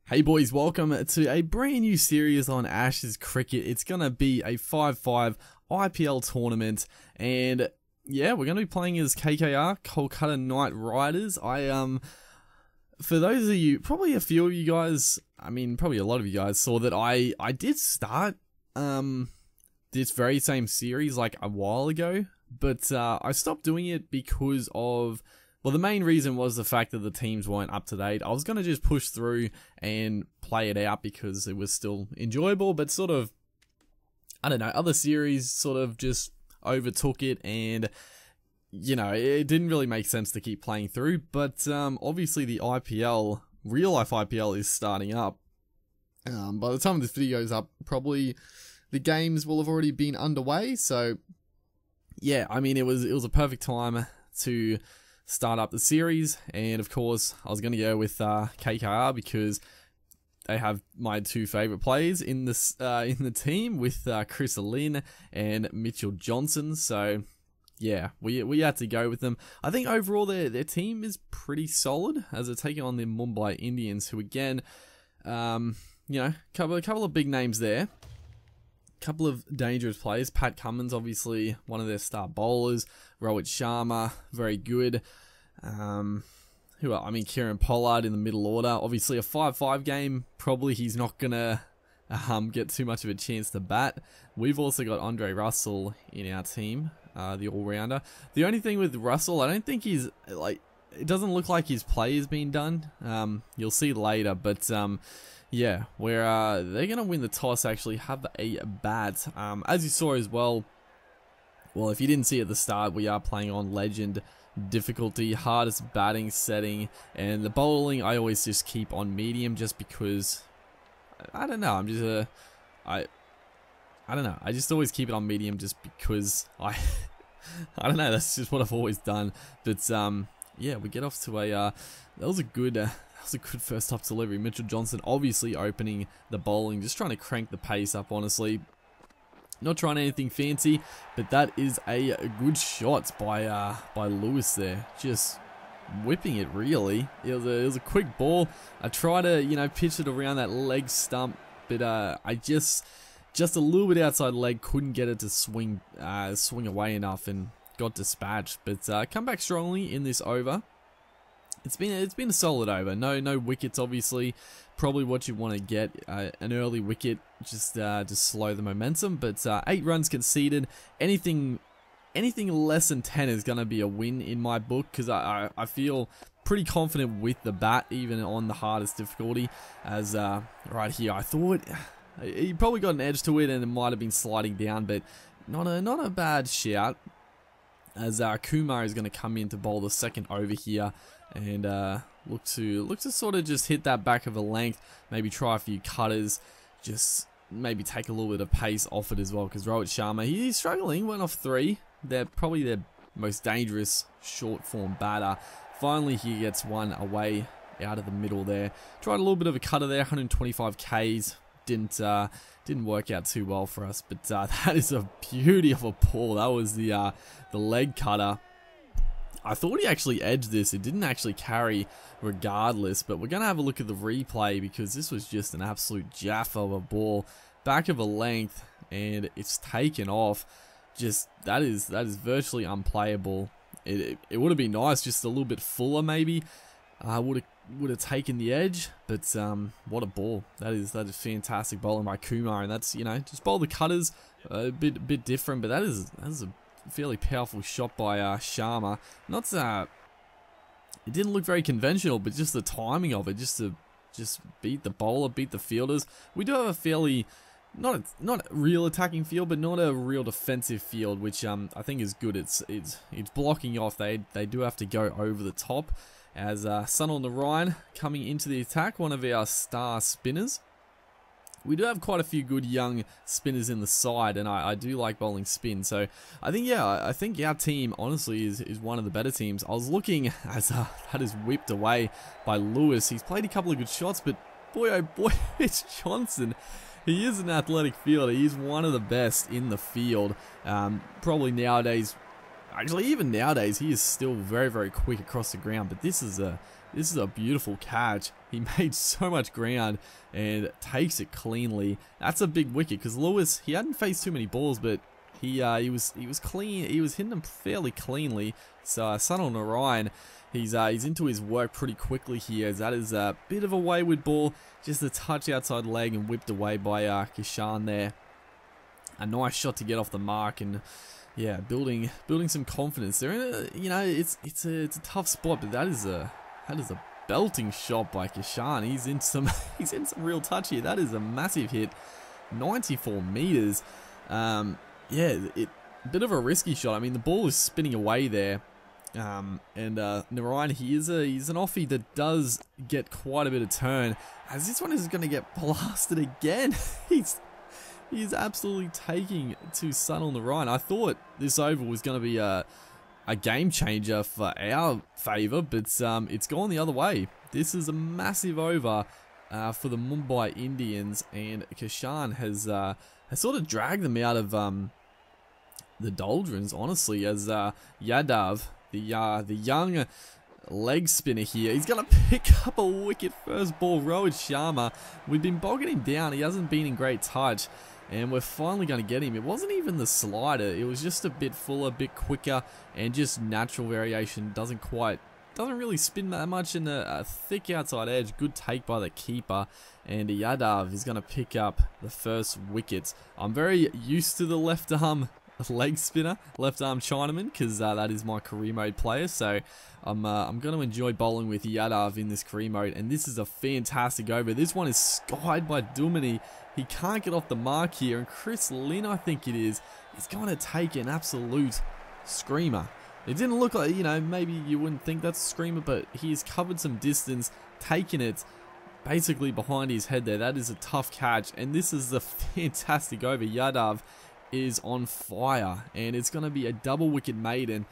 Hey boys, welcome to a brand new series on Ashes Cricket. It's going to be a 5-5 IPL tournament, and yeah, we're going to be playing as KKR, Kolkata Knight Riders. For those of you, probably a few of you guys, probably a lot of you guys saw that I did start this very same series like a while ago, but I stopped doing it because of... Well, the main reason was the fact that the teams weren't up to date. I was going to just push through and play it out because it was still enjoyable, but sort of, I don't know, other series sort of just overtook it, and, you know, it didn't really make sense to keep playing through. But obviously the IPL, real life IPL, is starting up. By the time this video is up, probably the games will have already been underway. So, yeah, I mean, it was a perfect time to start up the series, and of course I was going to go with KKR because they have my two favourite players in this in the team, with Chris Lynn and Mitchell Johnson. So yeah, we had to go with them. I think overall their team is pretty solid as they're taking on the Mumbai Indians, who again, you know, couple of big names there. Couple of dangerous players. Pat Cummins, obviously one of their star bowlers. Rohit Sharma, very good. Kieran Pollard in the middle order. Obviously a 5-5 game. Probably he's not gonna get too much of a chance to bat. We've also got Andre Russell in our team, the all-rounder. The only thing with Russell, I don't think he's like, it doesn't look like his play has been done. You'll see later, but yeah, where they're going to win the toss, actually have a bat. As you saw as well, if you didn't see at the start, we are playing on Legend difficulty, hardest batting setting, and the bowling I always just keep on medium just because, I don't know, I don't know, I just always keep it on medium just because I don't know, that's just what I've always done. But yeah, we get off to a, that was a good first top delivery. Mitchell Johnson obviously opening the bowling, just trying to crank the pace up, honestly. Not trying anything fancy, but that is a good shot by Lewis there. Just whipping it, really. It was a quick ball. I tried to, you know, pitch it around that leg stump, but I just a little bit outside leg, couldn't get it to swing away enough and got dispatched. But come back strongly in this over. It's been a solid over. No wickets, obviously. Probably what you want to get, an early wicket, just slow the momentum. But 8 runs conceded. Anything less than 10 is going to be a win in my book, because I feel pretty confident with the bat, even on the hardest difficulty. As right here, I thought he probably got an edge to it, and it might have been sliding down, but not a bad shout. As Kumar is going to come in to bowl the second over here, and look to sort of just hit that back of a length, maybe try a few cutters, just maybe take a little bit of pace off it as well, because Rohit Sharma, he's struggling, went off 3. They're probably their most dangerous short form batter. Finally he gets one away out of the middle there. Tried a little bit of a cutter there, 125 Ks. Didn't work out too well for us, but that is a beauty of a ball. That was the leg cutter. I thought he actually edged this. It didn't actually carry regardless, but we're going to have a look at the replay, because this was just an absolute jaff of a ball. Back of a length, and it's taken off. Just, that is virtually unplayable. It would have been nice, just a little bit fuller maybe. Would have taken the edge, but what a ball. That is fantastic bowling by Kumar, and that's, you know, just bowl the cutters, a bit different, but that is a fairly powerful shot by Sharma. Not it didn't look very conventional, but just the timing of it, just to beat the bowler, beat the fielders. We do have a fairly not a real attacking field, but not a real defensive field, which I think is good. It's blocking off. They do have to go over the top. As Sun on the Rhine coming into the attack, one of our star spinners. We do have quite a few good young spinners in the side, and I do like bowling spin. So I think our team honestly is one of the better teams. I was looking as that is whipped away by Lewis. He's played a couple of good shots, but boy oh boy, it's Johnson. He is an athletic fielder. He's one of the best in the field. Probably nowadays. Actually, even nowadays, he is still very, very quick across the ground. But this is a This is a beautiful catch. He made so much ground and takes it cleanly. That's a big wicket because Lewis, he hadn't faced too many balls, but he was clean. He was hitting them fairly cleanly. So Sunil Narayan, he's into his work pretty quickly here. As that is a bit of a wayward ball, just a touch outside leg and whipped away by Kishan there. A nice shot to get off the mark, and yeah, building some confidence. They're in a, you know, it's a tough spot, but that is a belting shot by Kishan. He's in some real touch here. That is a massive hit, 94 meters. Yeah, a bit of a risky shot. I mean, the ball is spinning away there. And Narayan, he's an offie that does get quite a bit of turn. As this one is going to get blasted again. He's absolutely taking to Sunil Narayan. I thought this over was going to be a game changer for our favour, but it's gone the other way. This is a massive over for the Mumbai Indians, and Kishan has sort of dragged them out of the doldrums, honestly, as Yadav, the young leg spinner here, he's going to pick up a wicket first ball. Rohit Sharma, we've been bogging him down. He hasn't been in great touch, and we're finally going to get him. It wasn't even the slider. It was just a bit fuller, a bit quicker, and just natural variation. Doesn't really spin that much in a thick outside edge. Good take by the keeper, and Yadav is going to pick up the first wickets. I'm very used to the left arm leg spinner, left arm Chinaman, because that is my career mode player. So I'm going to enjoy bowling with Yadav in this career mode, and this is a fantastic over. This one is skied by Dumini. He can't get off the mark here, and Chris Lynn, I think it is going to take an absolute screamer. It didn't look like, you know, maybe you wouldn't think that's a screamer, but he's covered some distance, taken it basically behind his head there. That is a tough catch, and this is a fantastic over. Yadav is on fire, and it's going to be a double wicket maiden.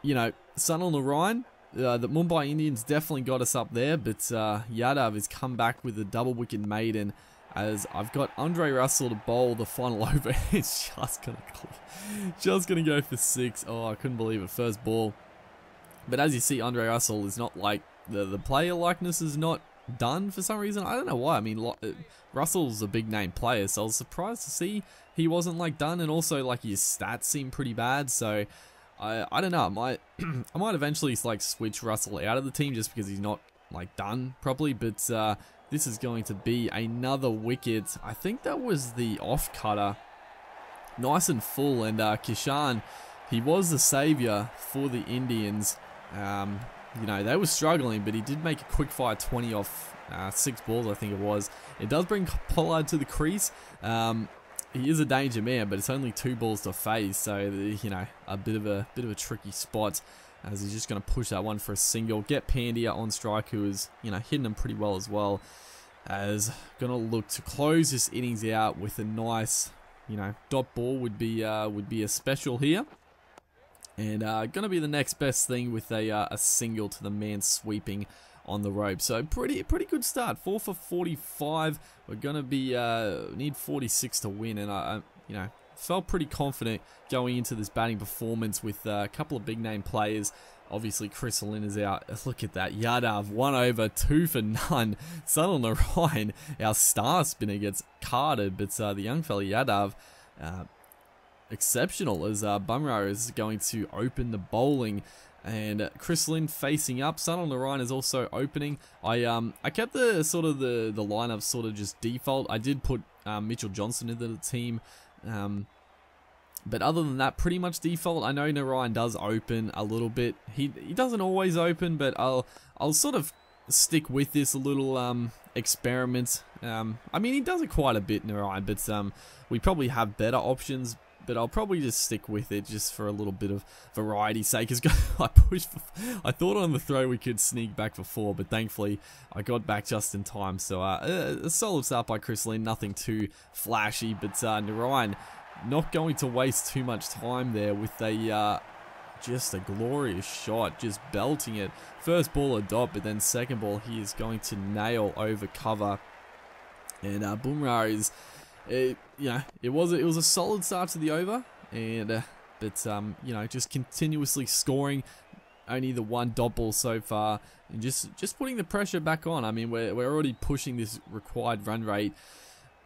You know, Sunil Narayan, the Mumbai Indians definitely got us up there, but Yadav has come back with a double wicket maiden. As I've got Andre Russell to bowl the final over. It's just gonna go for 6. Oh, I couldn't believe it. First ball. But as you see, Andre Russell is not like the player likeness is not done for some reason. I don't know why. I mean, Russell's a big name player, so I was surprised to see he wasn't like done, and also like his stats seem pretty bad. So I don't know. I might eventually like switch Russell out of the team just because he's not like done properly. But this is going to be another wicket. I think that was the off cutter. Nice and full, and Kishan, he was the saviour for the Indians. You know, they were struggling, but he did make a quick fire 20 off 6 balls, I think it was. It does bring Pollard to the crease. He is a danger man, but it's only 2 balls to face, so you know, a bit of a tricky spot. As he's just going to push that one for a single. Get Pandya on strike, who is, you know, hitting them pretty well as well. As going to look to close this innings out with a nice, you know, dot ball would be a special here. And going to be the next best thing with a single to the man sweeping on the rope. So pretty good start. 4 for 45. We're going to be need 46 to win, and I you know, felt pretty confident going into this batting performance with a couple of big name players. Obviously, Chris Lynn is out. Look at that. Yadav, 1 over, 2 for none. Sunil Narayan, our star spinner, gets carded, but the young fella Yadav, exceptional, as Bumrah is going to open the bowling. And Chris Lynn facing up. Sunil Narayan is also opening. I kept the sort of the lineup sort of just default. I did put Mitchell Johnson into the team. But other than that, pretty much default. I know Narayan does open a little bit. He doesn't always open, but I'll sort of stick with this little experiment. I mean, he does it quite a bit, Narayan, but we probably have better options. But I'll probably just stick with it just for a little bit of variety's sake. I thought on the throw we could sneak back for 4, but thankfully I got back just in time. So a solid start by Chris Lynn, nothing too flashy, but Narayan not going to waste too much time there with just a glorious shot, just belting it. First ball a dot, but then second ball he is going to nail over cover, and Bumrah is. You know, it was a solid start to the over, and but you know, just continuously scoring. only the one dot ball so far, and just putting the pressure back on. I mean, we're already pushing this required run rate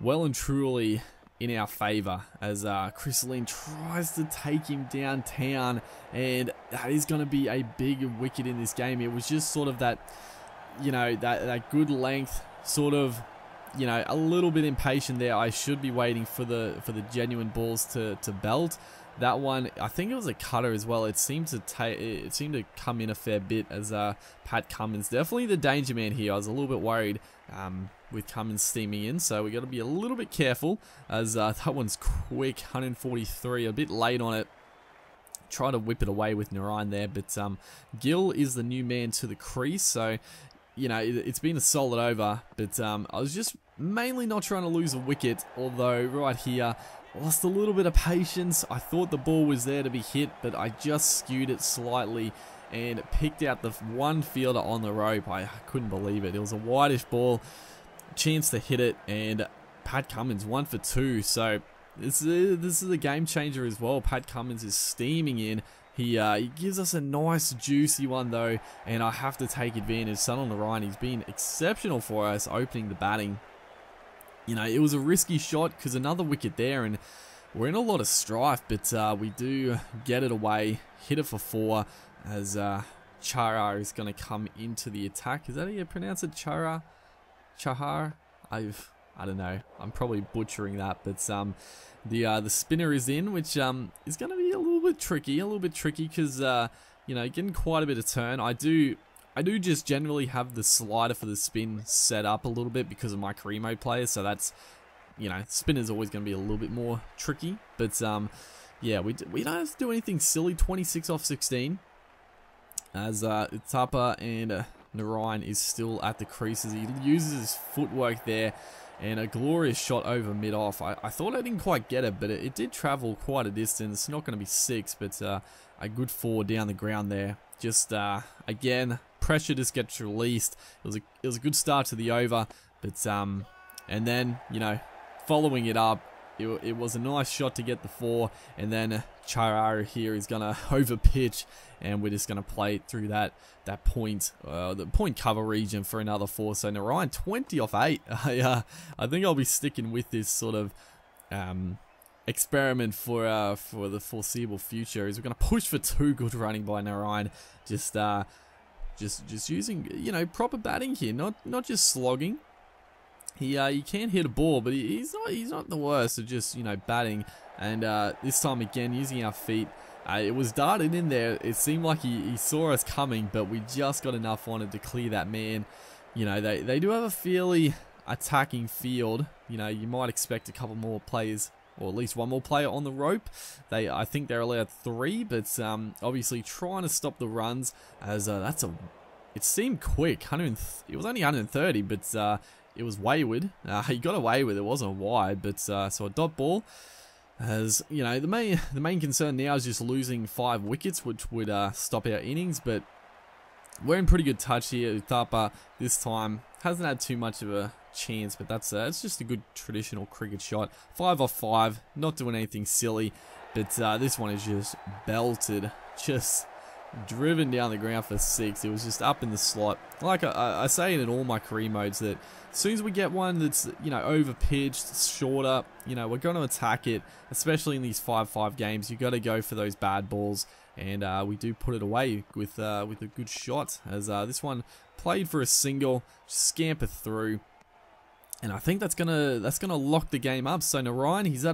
well and truly in our favor, as Chris Lynn tries to take him downtown, and that is going to be a big wicket in this game. It was just sort of that, you know, that good length, sort of, you know, a little bit impatient there. I should be waiting for the genuine balls to belt. That one, I think it was a cutter as well. It seemed to come in a fair bit, as Pat Cummins, definitely the danger man here. I was a little bit worried with Cummins steaming in, so we got to be a little bit careful, as that one's quick, 143, a bit late on it. Try to whip it away with Narayan there, but Gill is the new man to the crease, so you know, it's been a solid over, but I was just mainly not trying to lose a wicket, although right here, lost a little bit of patience. I thought the ball was there to be hit, but I just skewed it slightly and picked out the one fielder on the rope. I couldn't believe it. It was a whitish ball, chance to hit it, and Pat Cummins 1 for 2. So this is a game changer as well. Pat Cummins is steaming in. He gives us a nice juicy one though, and I have to take advantage. Sunil Narayan, he's been exceptional for us opening the batting. You know, it was a risky shot because another wicket there, and we're in a lot of strife, but we do get it away, hit it for 4, as Chara is going to come into the attack. Is that how you pronounce it? Chara? Chahar? I don't know. I'm probably butchering that, but the spinner is in, which is going to be a little bit tricky because you know, getting quite a bit of turn. I do just generally have the slider for the spin set up a little bit because of my career mode players, so that's, you know, spinner's always going to be a little bit more tricky, but yeah, we don't have to do anything silly. 26 off 16, as Tapa and Narayan is still at the creases. He uses his footwork there, and a glorious shot over mid-off. I thought I didn't quite get it, but it did travel quite a distance. Not going to be 6, but a good 4 down the ground there. Just, again, pressure just gets released. It was a good start to the over, but, and then, you know, following it up, it was a nice shot to get the 4, and then Chara here is going to over pitch, and we're just going to play it through the point cover region for another 4. So Narayan 20 off 8. I think I'll be sticking with this sort of experiment for the foreseeable future. Is we're going to push for 2. Good running by Narayan. Just using, you know, proper batting here, not just slogging. He can hit a ball, but he's not the worst of just, you know, batting. And this time again, using our feet, it was darted in there. It seemed like he saw us coming, but we just got enough on it to clear that man. You know, they do have a fairly attacking field. You know, you might expect a couple more players, or at least one more player on the rope. I think they're allowed 3, but obviously trying to stop the runs, as it seemed quick. It was only 130, but it was wayward. He got away with it. It wasn't wide, but so a dot ball. As you know, the main concern now is just losing 5 wickets, which would stop our innings. But we're in pretty good touch here. Uthappa this time hasn't had too much of a chance, but that's it's just a good traditional cricket shot. 5 off 5, not doing anything silly, but this one is just belted, just driven down the ground for 6. It was just up in the slot. Like I say in all my career modes, that as soon as we get one that's, you know, over pitched, shorter, you know, we're going to attack it. Especially in these 5-5 games, you got to go for those bad balls, and we do put it away with a good shot. As this one played for a single, scamper through. And I think that's gonna lock the game up. So Narayan, he's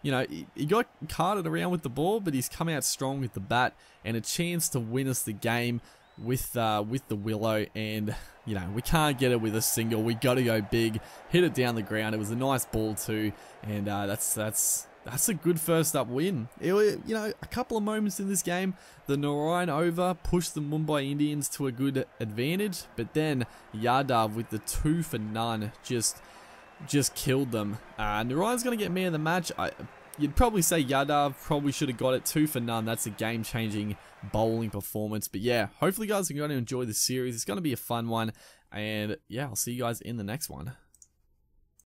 you know, he got carted around with the ball, but he's come out strong with the bat, and a chance to win us the game with the willow. And you know, we can't get it with a single. We got to go big, hit it down the ground. It was a nice ball too, and that's a good first up win. You know, a couple of moments in this game, the Narayan over pushed the Mumbai Indians to a good advantage, but then Yadav with the 2 for none just killed them. Narayan's going to get man of the match. You'd probably say Yadav probably should have got it. 2 for none. That's a game-changing bowling performance. But yeah, hopefully you guys are going to enjoy this series. It's going to be a fun one, and yeah, I'll see you guys in the next one.